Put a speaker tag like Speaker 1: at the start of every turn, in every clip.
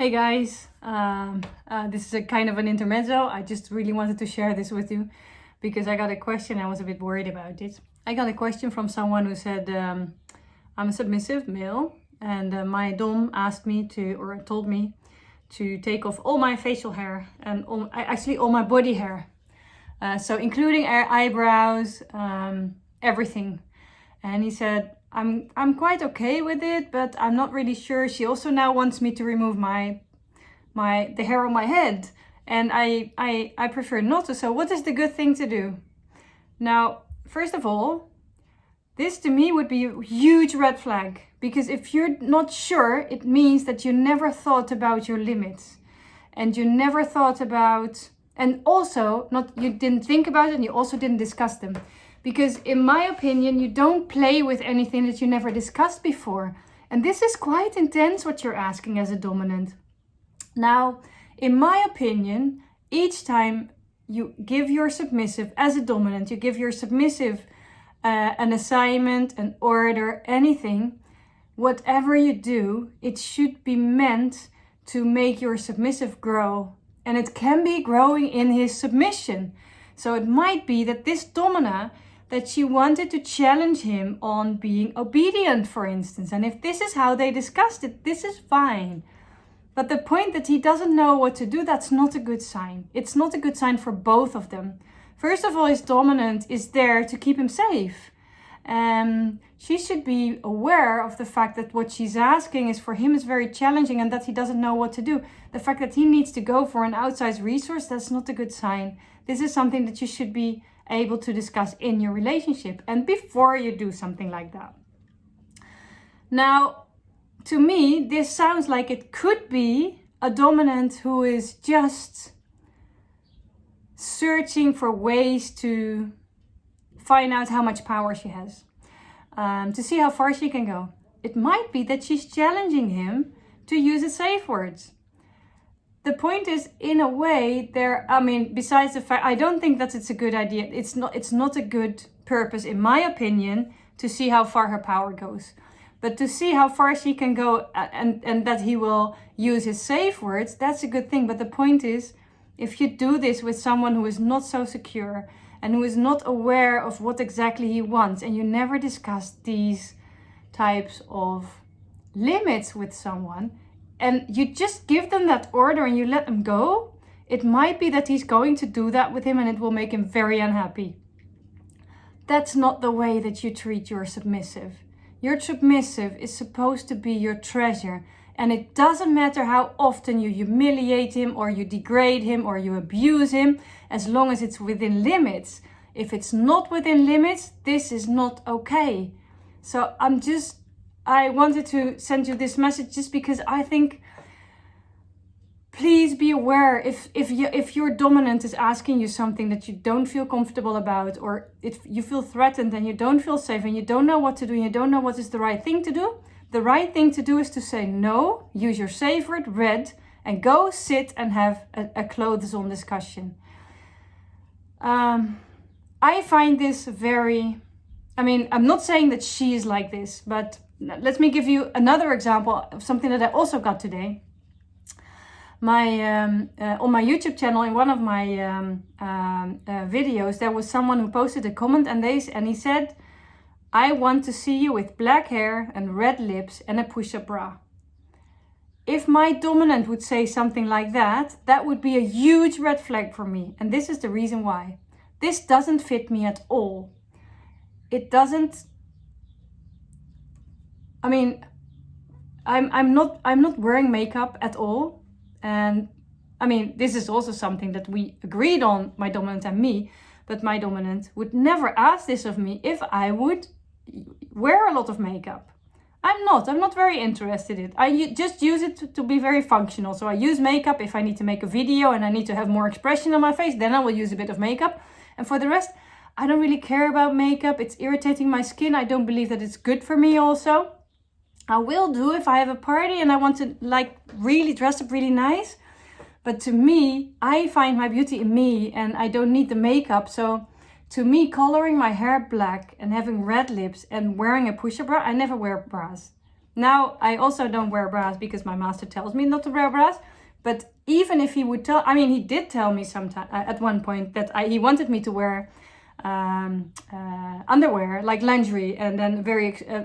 Speaker 1: Hey guys, this is a kind of an intermezzo. I just really wanted to share this with you because I got a question. I was a bit worried about it. I got a question from someone who said, I'm a submissive male and my dom asked me to, or told me to take off all my facial hair and actually all my body hair. So including eyebrows, everything. And he said, I'm quite okay with it, but I'm not really sure. She also now wants me to remove the hair on my head, and I prefer not to. So what is the good thing to do? Now, first of all, this to me would be a huge red flag, because if you're not sure, it means that you never thought about your limits, and you never thought about, and also you didn't think about it, and you also didn't discuss them. Because in my opinion, you don't play with anything that you never discussed before. And this is quite intense what you're asking as a dominant. Now, in my opinion, each time you give your submissive, as a dominant, you give your submissive an assignment, an order, anything, whatever you do, it should be meant to make your submissive grow. And it can be growing in his submission. So it might be that this domina, that she wanted to challenge him on being obedient, for instance. And if this is how they discussed it, this is fine. But the point that he doesn't know what to do, that's not a good sign. It's not a good sign for both of them. First of all, his dominant is there to keep him safe. She should be aware of the fact that what she's asking is for him is very challenging and that he doesn't know what to do. The fact that he needs to go for an outside resource, that's not a good sign. This is something that you should be able to discuss in your relationship and before you do something like that. Now, to me, this sounds like it could be a dominant who is just searching for ways to find out how much power she has, to see how far she can go. It might be that she's challenging him to use his safe words. The point is, in a way, besides the fact, I don't think that it's a good idea. It's not a good purpose, in my opinion, to see how far her power goes. But to see how far she can go and that he will use his safe words, that's a good thing. But the point is, if you do this with someone who is not so secure and who is not aware of what exactly he wants, and you never discuss these types of limits with someone, and you just give them that order and you let them go, it might be that he's going to do that with him and it will make him very unhappy. That's not the way that you treat your submissive. Your submissive is supposed to be your treasure, and it doesn't matter how often you humiliate him or you degrade him or you abuse him, as long as it's within limits. If it's not within limits, this is not okay. So I wanted to send you this message just because I think, please be aware if your dominant is asking you something that you don't feel comfortable about, or if you feel threatened and you don't feel safe and you don't know what to do and you don't know what is the right thing to do, the right thing to do is to say no, use your safe word, red, and go sit and have a clothes on discussion. I find this I'm not saying that she is like this, but let me give you another example of something that I also got today. On my YouTube channel, in one of my videos, there was someone who posted a comment and he said, I want to see you with black hair and red lips and a push-up bra. If my dominant would say something like that, that would be a huge red flag for me. And this is the reason why. This doesn't fit me at all. It doesn't. I'm not wearing makeup at all. And this is also something that we agreed on, my dominant and me, but my dominant would never ask this of me if I would wear a lot of makeup. I'm not very interested in it. I just use it to be very functional. So I use makeup if I need to make a video and I need to have more expression on my face, then I will use a bit of makeup. And for the rest, I don't really care about makeup. It's irritating my skin. I don't believe that it's good for me also. I will do if I have a party and I want to really dress up really nice. But to me, I find my beauty in me and I don't need the makeup. So to me, coloring my hair black and having red lips and wearing a push-up bra, I never wear bras. Now, I also don't wear bras because my master tells me not to wear bras. But even if he would tell, I mean, he did tell me sometime at one point that he wanted me to wear underwear, like lingerie, and then a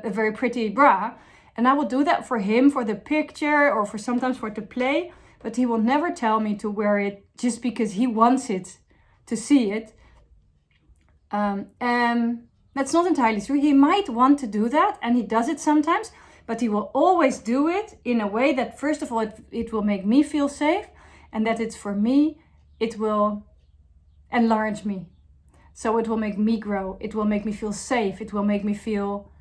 Speaker 1: very pretty bra. And I will do that for him, for the picture, or for sometimes for to play. But he will never tell me to wear it just because he wants it, to see it. And that's not entirely true. He might want to do that, and he does it sometimes. But he will always do it in a way that, first of all, it will make me feel safe, and that it's for me, it will enlarge me. So it will make me grow. It will make me feel safe. It will make me feel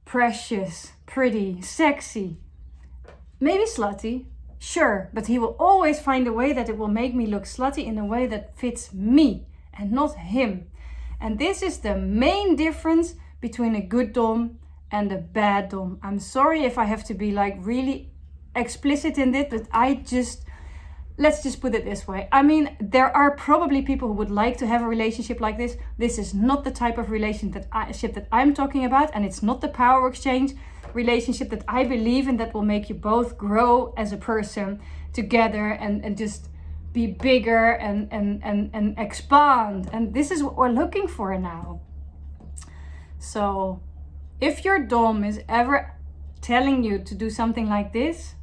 Speaker 1: precious, pretty, sexy, maybe slutty, sure. But he will always find a way that it will make me look slutty in a way that fits me and not him. And this is the main difference between a good dom and a bad dom. I'm sorry if I have to be like really explicit in it, but let's just put it this way. I mean, there are probably people who would like to have a relationship like this. This is not the type of relationship that I'm talking about, and it's not the power exchange relationship that I believe in, that will make you both grow as a person together and just be bigger and expand. And this is what we're looking for now. So if your dom is ever telling you to do something like this,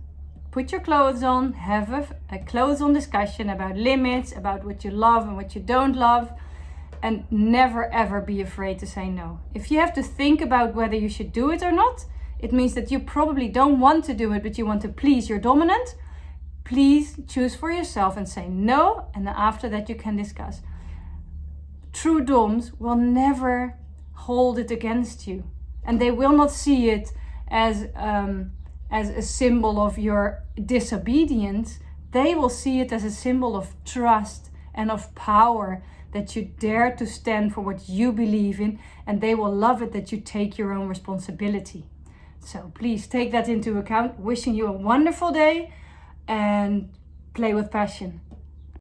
Speaker 1: put your clothes on, have a clothes on discussion about limits, about what you love and what you don't love, and never ever be afraid to say no. If you have to think about whether you should do it or not, it means that you probably don't want to do it, but you want to please your dominant. Please choose for yourself and say no, and then after that you can discuss. True doms will never hold it against you, and they will not see it as a symbol of your disobedience. They will see it as a symbol of trust and of power, that you dare to stand for what you believe in, and they will love it that you take your own responsibility. So please take that into account. Wishing you a wonderful day, and play with passion.